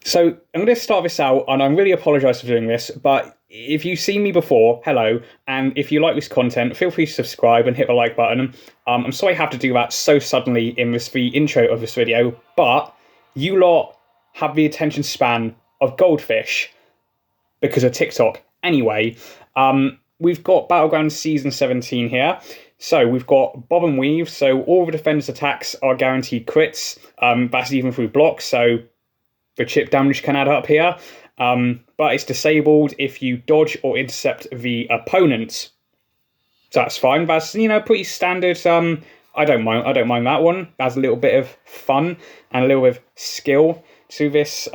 So I'm going to start this out, and I really apologise for doing this, but if you've seen me before, hello, and if you like this content, feel free to subscribe and hit the like button. I'm sorry I have to do that so suddenly in the intro of this video, but you lot have the attention span of goldfish because of TikTok. Anyway, we've got Battlegrounds Season 17 here. So we've got Bob and Weave, so all the defenders' attacks are guaranteed crits. That's even through blocks, so the chip damage can add up here, but it's disabled if you dodge or intercept the opponent. So that's fine. That's pretty standard. I don't mind. I don't mind that one. Adds a little bit of fun and a little bit of skill to this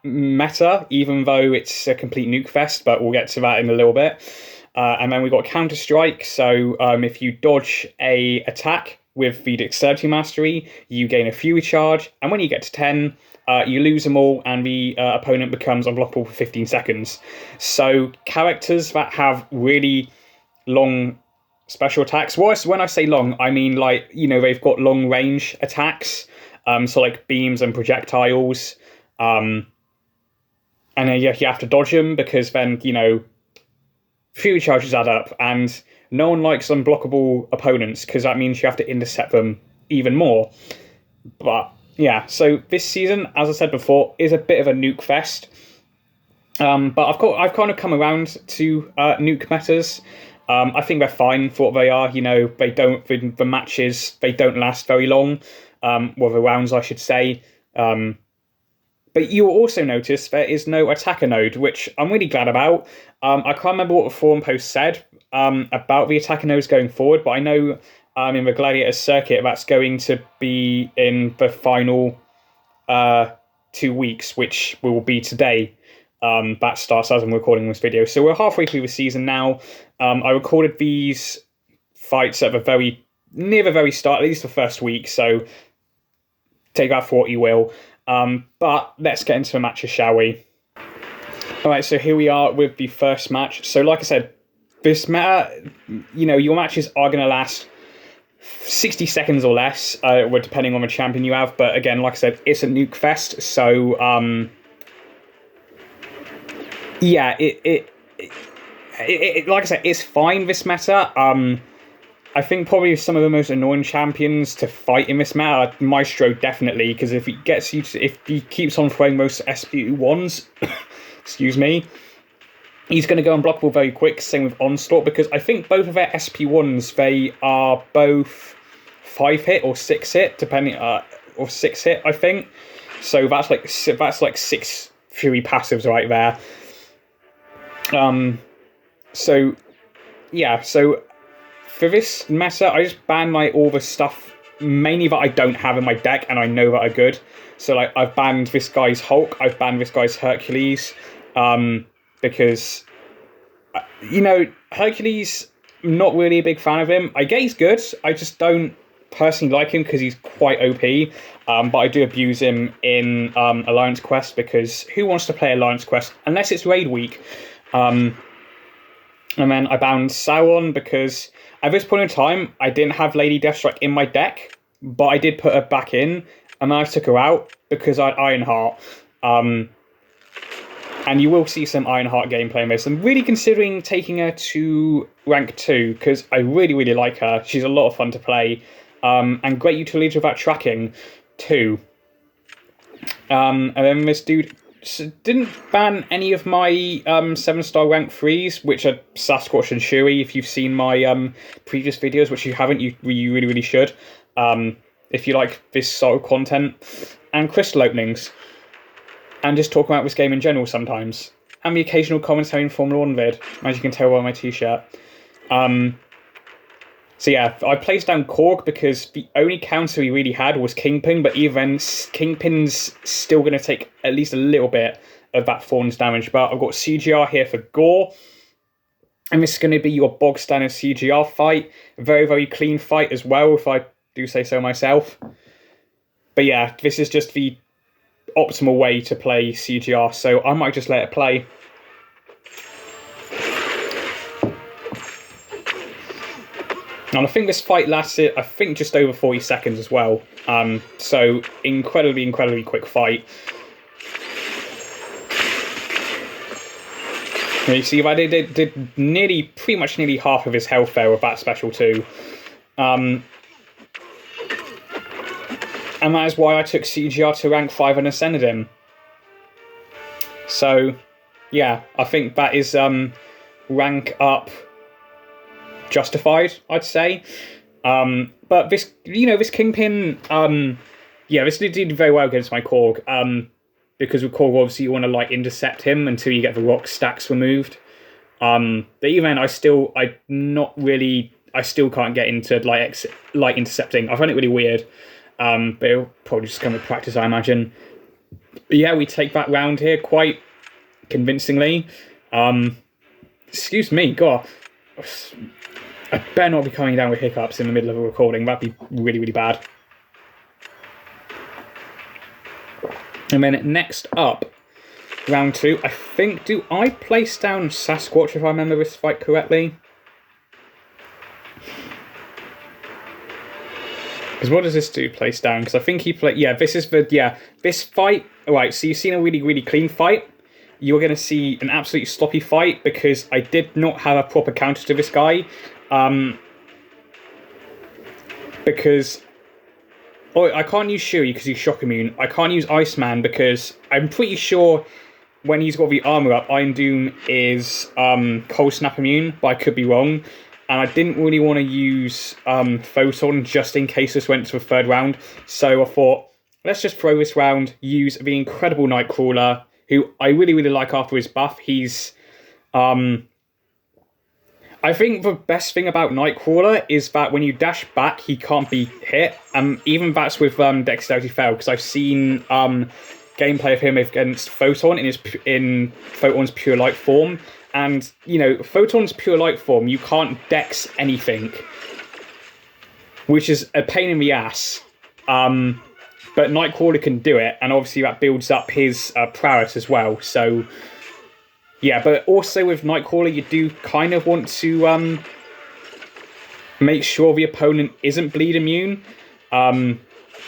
meta, even though it's a complete nuke fest. But we'll get to that in a little bit. And then we've got Counter Strike. So if you dodge a attack with the Dexterity Mastery, you gain a Fury Charge, and when you get to 10, you lose them all, and the opponent becomes unblockable for 15 seconds. So characters that have really long special attacks, when I say long, I mean they've got long range attacks, so like beams and projectiles, and then you have to dodge them because then Fury Charges add up, and no one likes unblockable opponents because that means you have to intercept them even more. But yeah, so this season, as I said before, is a bit of a nuke fest. But I've kind of come around to nuke metas. I think they're fine for what they are. The matches, they don't last very long. Well, the rounds, I should say. But you'll also notice there is no attacker node, which I'm really glad about. I can't remember what the forum post said about the attacker nodes going forward, but I know in the Gladiator circuit that's going to be in the final 2 weeks, which will be today. That starts as I'm recording this video. So we're halfway through the season now. I recorded these fights at near the very start, at least the first week, so take that for what you will. But let's get into the matches, shall we? Alright, so here we are with the first match. So like I said, this meta, your matches are going to last 60 seconds or less, depending on the champion you have. But again, like I said, it's a nuke fest, so yeah, it like I said, it's fine, this meta. I think probably some of the most annoying champions to fight in this meta, Maestro definitely, because if he keeps on throwing most SP1s, excuse me, he's going to go unblockable very quick. Same with Onslaught, because I think both of their SP1s, they are both 5-hit or 6-hit, depending, or 6-hit, I think. So that's like 6 Fury passives right there. So yeah, so for this meta, I just ban all the stuff mainly that I don't have in my deck and I know that are good. So I've banned this guy's Hulk, I've banned this guy's Hercules, because Hercules, I'm not really a big fan of him. I get he's good, I just don't personally like him because he's quite OP. But I do abuse him in Alliance Quest, because who wants to play Alliance Quest unless it's raid week? And then I banned Sauron because at this point in time, I didn't have Lady Deathstrike in my deck, but I did put her back in, and then I took her out because I had Ironheart. And you will see some Ironheart gameplay in this. I'm really considering taking her to rank 2, because I really, really like her. She's a lot of fun to play, and great utility without tracking, too. And then this dude didn't ban any of my 7-star rank 3s, which are Sasquatch and Shuri. If you've seen my previous videos, which you haven't, you really, really should. If you like this sort of content. And crystal openings. And just talking about this game in general sometimes. And the occasional commentary in Formula 1 vid, as you can tell by my t-shirt. So yeah, I placed down Korg because the only counter he really had was Kingpin, but even Kingpin's still going to take at least a little bit of that Thorns damage. But I've got CGR here for Gore, and this is going to be your bog standard CGR fight. A very, very clean fight as well, if I do say so myself. But yeah, this is just the optimal way to play CGR, so I might just let it play. And I think this fight lasted, I think, just over 40 seconds as well. So incredibly quick fight. And you see, I did pretty much nearly half of his health there with that special too. And that is why I took CGR to rank 5 and ascended him. So, yeah, I think that is rank up justified, I'd say. But this, this Kingpin, this did very well against my Korg. Because with Korg, obviously, you want to intercept him until you get the rock stacks removed. But even I still can't get into light intercepting. I find it really weird. But it'll probably just come with practice, I imagine. But yeah, we take that round here quite convincingly. Excuse me, God. I better not be coming down with hiccups in the middle of a recording. That'd be really bad. And then next up, round 2, I think, do I place down Sasquatch if I remember this fight correctly? Because what does this do, place down? Because I think he played... Yeah, this is the... this fight... Alright, so you've seen a really clean fight. You're going to see an absolutely sloppy fight because I did not have a proper counter to this guy. Because... Oh, I can't use Shuri because he's shock immune. I can't use Iceman because I'm pretty sure when he's got the armor up, Iron Doom is Cold Snap immune, but I could be wrong. And I didn't really want to use Photon just in case this went to a third round. So I thought, let's just throw this round, use the incredible Nightcrawler, who I really like after his buff. He's... I think the best thing about Nightcrawler is that when you dash back, he can't be hit. Even that's with Dexterity Fail, because I've seen gameplay of him against Photon in Photon's pure light form. And, Photon's pure light form, you can't dex anything, which is a pain in the ass. But Nightcrawler can do it, and obviously that builds up his prowess as well, so... Yeah, but also with Nightcrawler, you do kind of want to make sure the opponent isn't bleed immune. I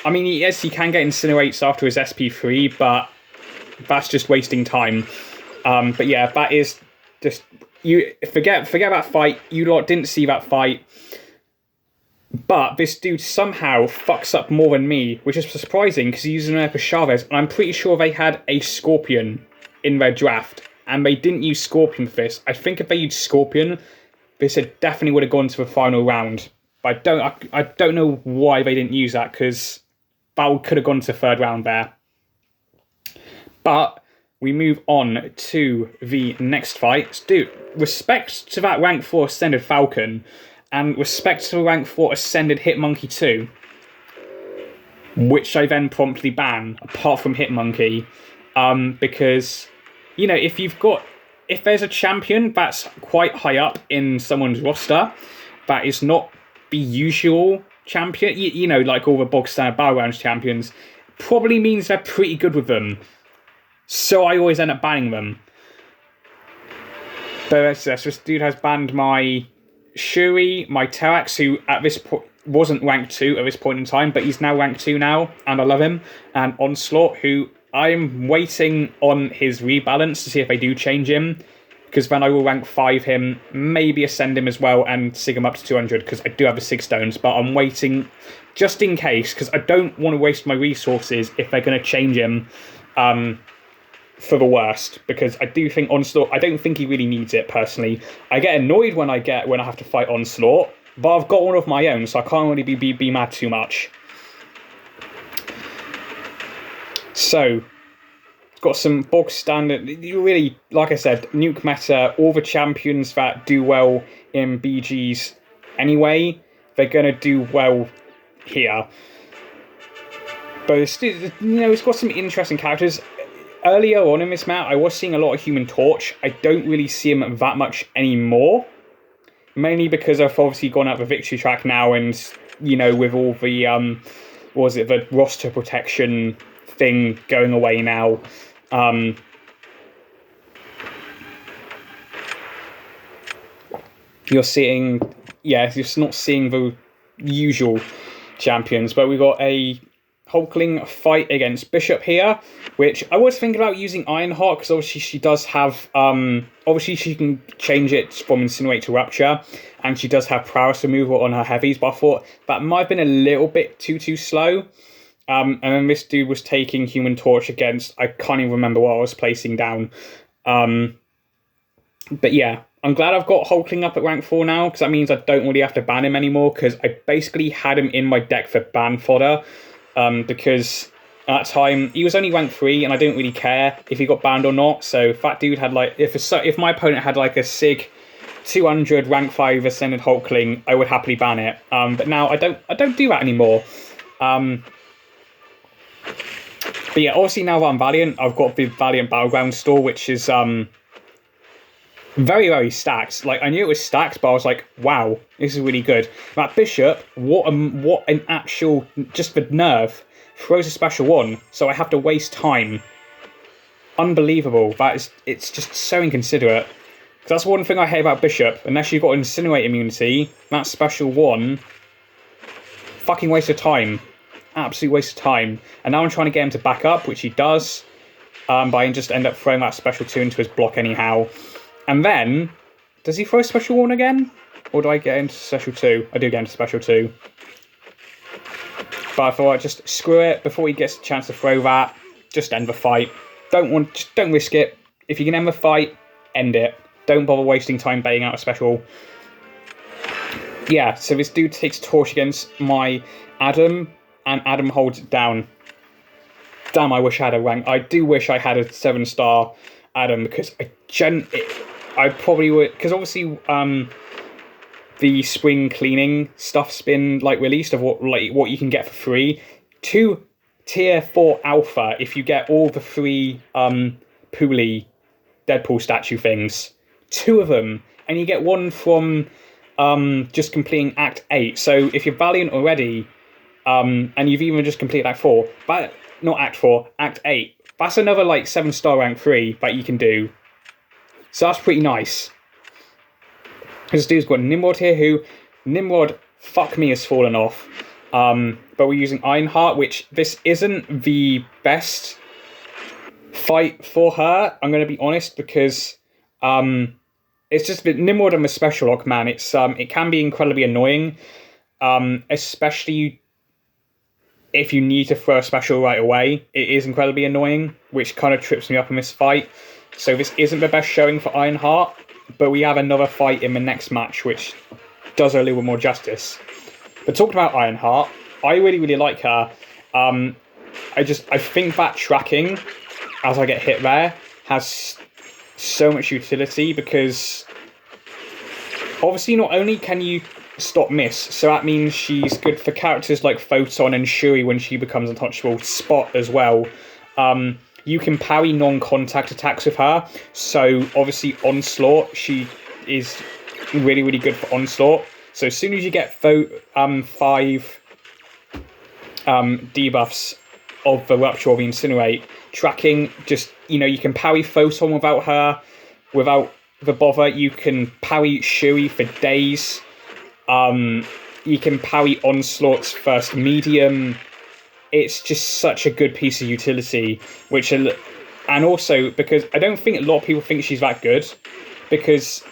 mean, yes, he can get Incinerates after his SP3, but that's just wasting time. But yeah, that is just... You forget that fight. You lot didn't see that fight. But this dude somehow fucks up more than me, which is surprising because he's using an Epic Chavez, and I'm pretty sure they had a Scorpion in their draft. And they didn't use Scorpion for this. I think if they used Scorpion, this definitely would have gone to the final round. But I don't know why they didn't use that, because that could have gone to third round there. But we move on to the next fight. Dude, respect to that rank 4 Ascended Falcon, and respect to the rank 4 Ascended Hitmonkey 2, which I then promptly ban, apart from Hitmonkey, because... if there's a champion that's quite high up in someone's roster, that is not the usual champion, like all the bog standard Battlegrounds champions, probably means they're pretty good with them. So I always end up banning them. But this dude has banned my Shuri, my Terax, who at this point wasn't rank 2 at this point in time, but he's now rank 2 now, and I love him, and Onslaught, who... I'm waiting on his rebalance to see if they do change him, because then I will rank 5 him, maybe ascend him as well, and sig him up to 200, because I do have the 6 stones, but I'm waiting just in case, because I don't want to waste my resources if they're going to change him for the worst, because I do think Onslaught, I don't think he really needs it, personally. I get annoyed when I have to fight Onslaught, but I've got one of my own, so I can't really be mad too much. So, got some bog standard, really, like I said, nuke meta, all the champions that do well in BGs anyway, they're going to do well here. But it's got some interesting characters. Earlier on in this map, I was seeing a lot of Human Torch. I don't really see him that much anymore. Mainly because I've obviously gone up the victory track now, and, with all the, the roster protection thing going away now. You're seeing yeah, just not seeing the usual champions. But we got a Hulkling fight against Bishop here, which I was thinking about using Ironheart because obviously she does have, obviously she can change it from Incinerate to Rupture, and she does have prowess removal on her heavies, but I thought that might have been a little bit too slow. And then this dude was taking Human Torch against, I can't even remember what I was placing down. But yeah, I'm glad I've got Hulkling up at rank 4 now, because that means I don't really have to ban him anymore, because I basically had him in my deck for ban fodder, because at that time, he was only rank 3, and I didn't really care if he got banned or not, so if that dude had, like, if my opponent had, like, a Sig 200 rank 5 Ascended Hulkling, I would happily ban it, but now I don't do that anymore. But yeah, obviously now that I'm Valiant, I've got the Valiant Battlegrounds store, which is, very, very stacked. Like, I knew it was stacked, but I was like, wow, this is really good. That Bishop, what an actual, just the nerve, throws a special one, so I have to waste time. Unbelievable. It's just so inconsiderate. Because that's one thing I hate about Bishop. Unless you've got Incinerate immunity, that special one, fucking waste of time. Absolute waste of time. And now I'm trying to get him to back up, which he does, but I just end up throwing that special 2 into his block anyhow. And then, does he throw a special 1 again? Or do I get into special 2? I do get into special 2. But I thought I'd just screw it before he gets a chance to throw that. Just end the fight. Just don't risk it. If you can end the fight, end it. Don't bother wasting time baiting out a special. Yeah, so this dude takes Torch against my Adam, and Adam holds it down. Damn, I wish I had a rank. I do wish I had a 7-star Adam, because I probably would, because obviously the spring cleaning stuff's been like released of what you can get for free. 2 tier 4 alpha if you get all the 3 Pooley Deadpool statue things. 2 of them, and you get 1 from just completing Act 8. So if you're Valiant already, and you've even just completed Act 4, but not Act 4, Act 8. That's another like 7-star rank 3 that you can do. So that's pretty nice. This dude's got Nimrod here, who Nimrod, fuck me, has fallen off. But we're using Ironheart, which this isn't the best fight for her. I'm going to be honest, because it's just that Nimrod and the Special Lock, man, it can be incredibly annoying, especially if you need to throw a special right away. It is incredibly annoying, which kind of trips me up in this fight. So this isn't the best showing for Ironheart, but we have another fight in the next match, which does her a little more justice. But talking about Ironheart, I really, really like her. I think that tracking, as I get hit there, has so much utility, because obviously not only can you stop miss, so that means she's good for characters like Photon and Shuri when she becomes untouchable. Spot as well. You can parry non-contact attacks with her, so obviously Onslaught, she is really, really good for Onslaught. So as soon as you get 5 debuffs of the Rupture or the Incinerate, tracking, just, you can parry Photon without the bother. You can parry Shuri for days. You can parry Onslaught's first medium. It's just such a good piece of utility, and also because I don't think a lot of people think she's that good, because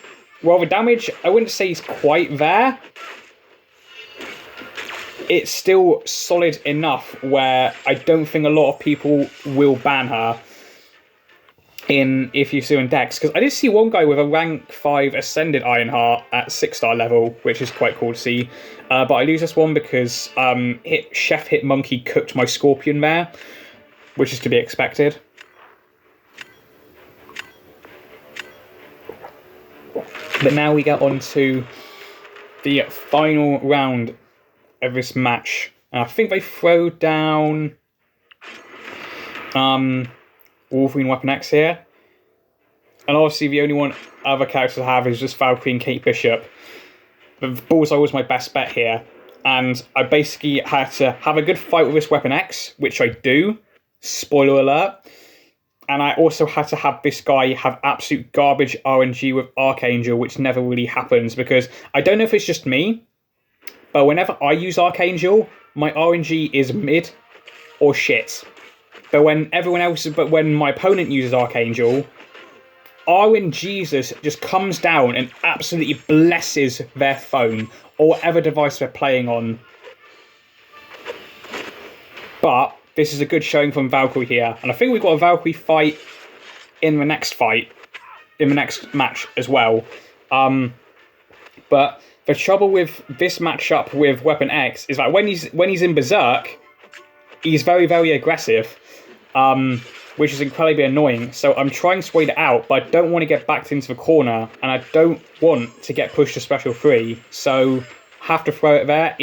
while the damage, I wouldn't say is quite there, it's still solid enough where I don't think a lot of people will ban her if you see in decks, because I did see one guy with a rank 5 Ascended Ironheart at 6-star level, which is quite cool to see. But I lose this one because Chef Hit Monkey cooked my Scorpion there, which is to be expected. But now we get on to the final round of this match. I think they throw down Wolverine Weapon X here. And obviously the only other character to have is just Valkyrie and Kate Bishop. The Bullseye was my best bet here. And I basically had to have a good fight with this Weapon X, which I do. Spoiler alert. And I also had to have this guy have absolute garbage RNG with Archangel, which never really happens, because I don't know if it's just me, but whenever I use Archangel, my RNG is mid or shit. But when my opponent uses Archangel, RNGesus just comes down and absolutely blesses their phone or whatever device they're playing on. But this is a good showing from Valkyrie here, and I think we've got a Valkyrie fight in the next match as well. But the trouble with this matchup with Weapon X is that when he's in Berserk, he's very, very aggressive, which is incredibly annoying. So I'm trying to wait it out, but I don't want to get backed into the corner, and I don't want to get pushed to special 3. So have to throw it there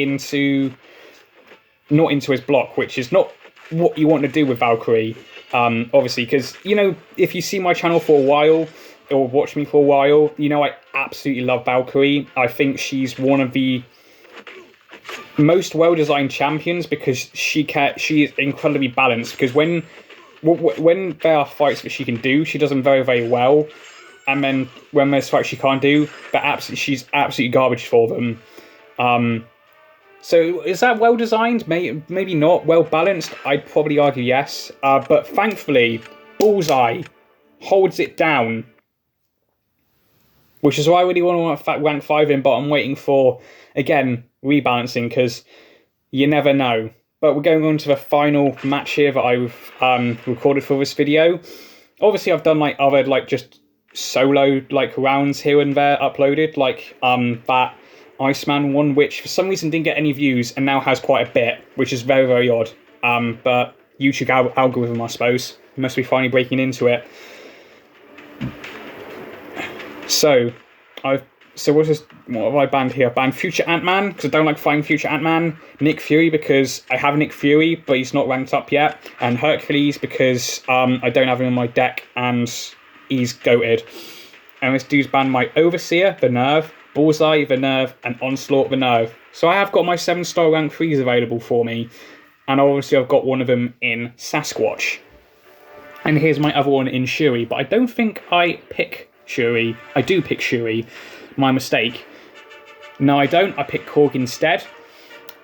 not into his block, which is not what you want to do with Valkyrie, obviously, because, you know, if you see my channel for a while, or watch me for a while, you know I absolutely love Valkyrie. I think she's one of the most well-designed champions, because she is incredibly balanced, because when there are fights that she can do, she does them very, very well, and then when there's fights she can't do, she's absolutely garbage for them. So is that well designed? Maybe not. Well balanced? I'd probably argue yes. But thankfully, Bullseye holds it down, which is why I really want to rank 5 in, but I'm waiting for, again, rebalancing, because you never know. But we're going on to the final match here that I've recorded for this video. Obviously, I've done other just solo rounds here and there uploaded, that Iceman one, which for some reason didn't get any views and now has quite a bit, which is very, very odd. But YouTube algorithm, I suppose, must be finally breaking into it. So what have I banned here? I banned Future Ant-Man, because I don't like fighting Future Ant-Man. Nick Fury, because I have Nick Fury, but he's not ranked up yet. And Hercules, because I don't have him in my deck, and he's goated. And this dude's banned my Overseer, the Nerve, Bullseye, the Nerve, and Onslaught, the Nerve. So I have got my 7-star rank 3s available for me. And obviously I've got one of them in Sasquatch. And here's my other one in Shuri, but I don't think I pick Shuri. I do pick Shuri. My mistake. No, I don't. I pick Korg instead.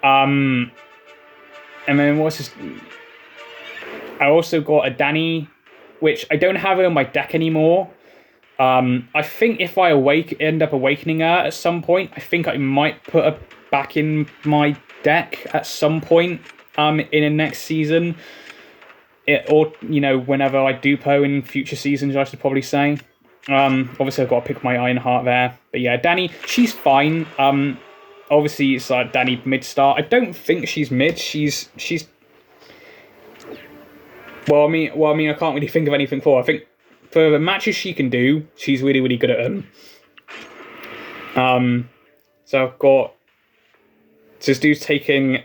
And then what's this? I also got a Danny, which I don't have her in my deck anymore. I think if I end up awakening her at some point, I think I might put her back in my deck at some point in the next season. Or, you know, whenever I dupe her in future seasons, I should probably say. Obviously I've got to pick my Ironheart there. But yeah, Danny, she's fine. Obviously it's Danny mid-star. I don't think she's mid. She's Well, I mean, I can't really think of anything for her. I think for the matches she can do, she's really, really good at them. So I've got this dude's taking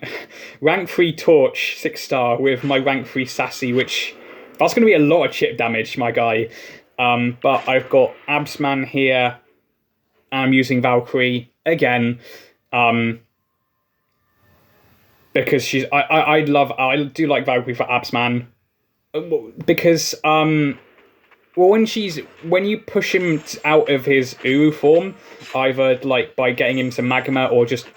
rank 3 Torch, 6-star, with my rank 3 Sassy, which that's going to be a lot of chip damage, my guy. But I've got Absman here, and I'm using Valkyrie again, because she's I do like Valkyrie for Absman, because well, when you push him out of his Uru form, either by getting him to Magma or just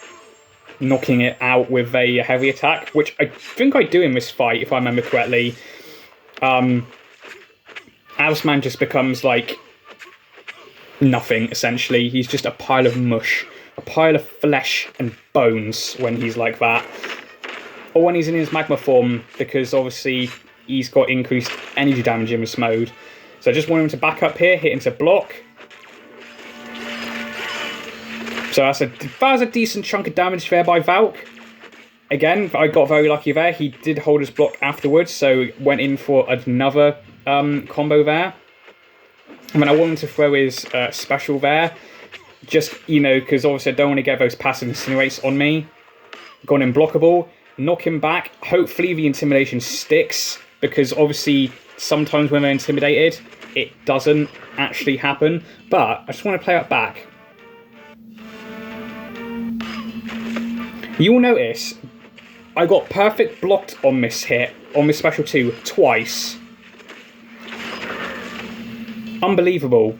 knocking it out with a heavy attack, which I think I do in this fight if I remember correctly. Absman just becomes nothing, essentially. He's just a pile of mush, a pile of flesh and bones when he's like that. Or when he's in his Magma form, because obviously he's got increased energy damage in this mode. So I just want him to back up here, hit into block. So that was a decent chunk of damage there by Valk. Again, I got very lucky there. He did hold his block afterwards, so went in for another combo there. And then I want him to throw his special there, just, you know, because obviously I don't want to get those passive incinerates on me. Gone in blockable, knock him back. Hopefully the intimidation sticks, because obviously sometimes when they're intimidated, it doesn't actually happen. But I just want to play it back. You'll notice I got perfect blocked on this hit, on this special 2, twice. Unbelievable.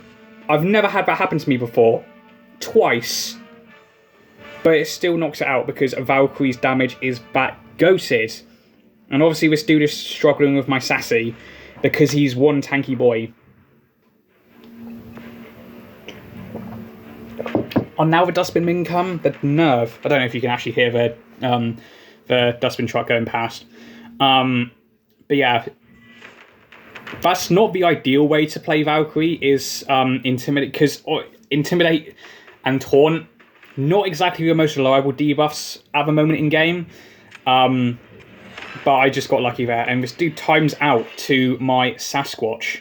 I've never had that happen to me before. Twice. But it still knocks it out because Valkyrie's damage is bat-goated. And obviously this dude is struggling with my Sassy because he's one tanky boy. Oh, now the dustbin bin come, the nerve. I don't know if you can actually hear the dustbin truck going past. But yeah, that's not the ideal way to play Valkyrie, is intimidate, because intimidate and taunt, not exactly the most reliable debuffs at the moment in game. But I just got lucky there, and this dude times out to my Sasquatch.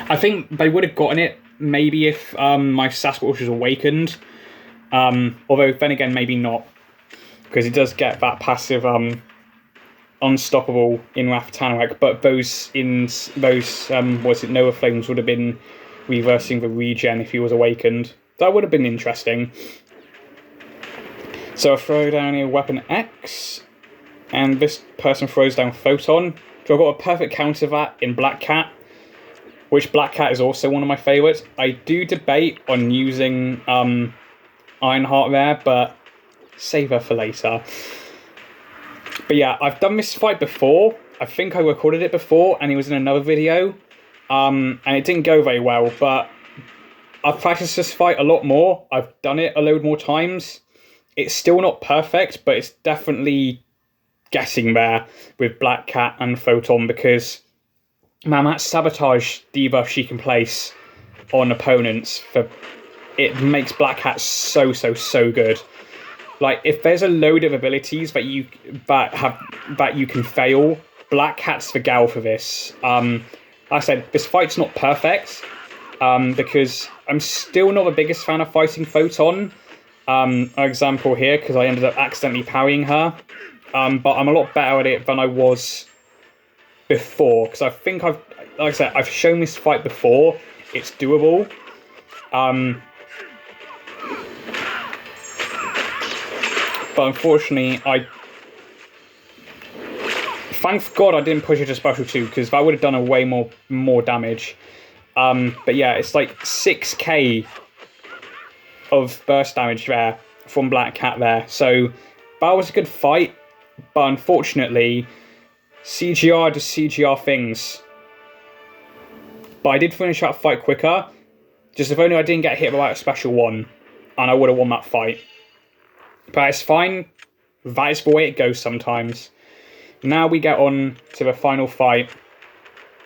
I think they would have gotten it maybe if my Sasquatch was awakened. Although then again, maybe not, because it does get that passive unstoppable in Wrath of Tanarek, but those Nova Flames would have been reversing the regen if he was awakened. That would have been interesting. So I throw down here Weapon X, and this person throws down Photon. So I've got a perfect counter that in Black Cat, which Black Cat is also one of my favourites. I do debate on using Ironheart there, but save her for later. But yeah, I've done this fight before. I think I recorded it before, and it was in another video. And it didn't go very well, but I've practiced this fight a lot more. I've done it a load more times. It's still not perfect, but it's definitely getting there with Black Cat and Photon, because, man, that sabotage debuff she can place on opponents, it makes Black Cat so good. Like, if there's a load of abilities that you can fail, Black Cat's the gal for this. Like I said, this fight's not perfect, because I'm still not the biggest fan of fighting Photon. An example here, because I ended up accidentally parrying her. But I'm a lot better at it than I was before, because I think like I said, I've shown this fight before. It's doable. But unfortunately, thank God I didn't push it to Special 2, because that would have done a way more damage. But yeah, it's like 6k of burst damage there from Black Cat there. So that was a good fight, but unfortunately, CGR does CGR things. But I did finish that fight quicker. Just if only I didn't get hit by a Special 1, and I would have won that fight. But it's fine. That is the way it goes sometimes. Now we get on to the final fight,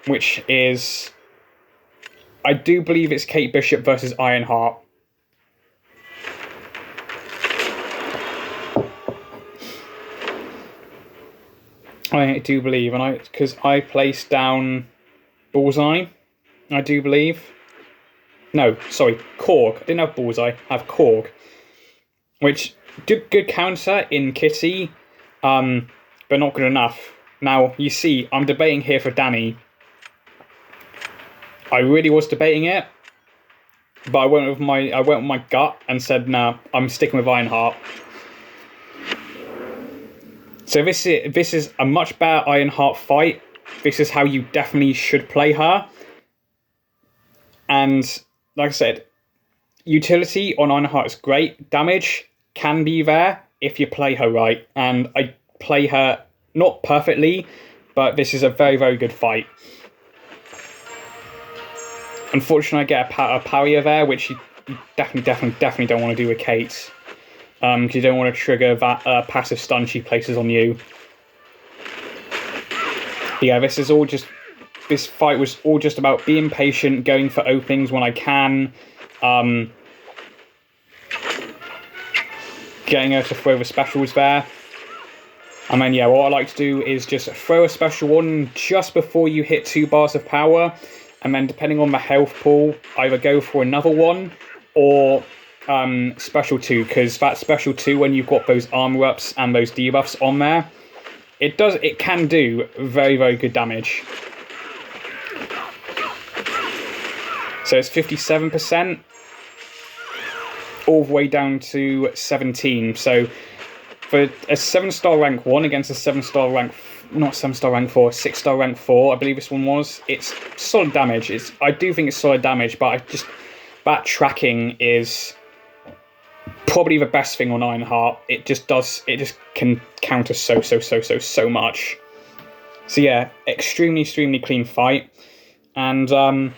which is, I do believe it's Kate Bishop versus Ironheart. I do believe, because I placed down Bullseye, I do believe. No, sorry, Korg. I didn't have Bullseye, I have Korg. Which, good counter in Kitty, but not good enough. Now, you see, I'm debating here for Danny. I really was debating it, but I went with my gut and said, nah, I'm sticking with Ironheart. So this is a much better Ironheart fight. This is how you definitely should play her. And like I said, utility on Ironheart is great. Damage can be there if you play her right. And I play her not perfectly, but this is a very, very good fight. Unfortunately, I get a parrier there, which you definitely don't want to do with Kate. Because you don't want to trigger that passive stun she places on you. Yeah, this fight was all just about being patient, going for openings when I can, getting her to throw the specials there. And then, yeah, what I like to do is just throw a special one just before you hit 2 bars of power, and then depending on the health pool, either go for another one or special 2, because that special 2, when you've got those armor ups and those debuffs on there, it can do very, very good damage. So it's 57%, all the way down to 17. So for a 7-star rank 1 against a 7-star rank not 7-star rank 4, 6-star rank 4, I believe this one was. It's solid damage. I do think it's solid damage, but that tracking is probably the best thing on Ironheart. It just can counter so much. So yeah, extremely clean fight. And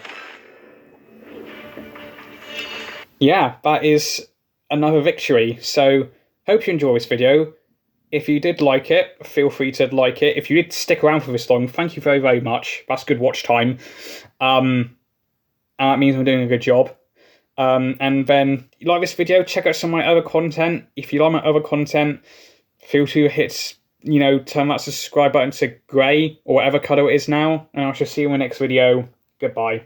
yeah, that is another victory. So hope you enjoy this video. If you did like it, feel free to like it. If you did stick around for this long, thank you very much. That's good watch time. And that means I'm doing a good job. And then, if you like this video, check out some of my other content. If you like my other content, feel free to hit, turn that subscribe button to grey, or whatever colour it is now. And I shall see you in the next video. Goodbye.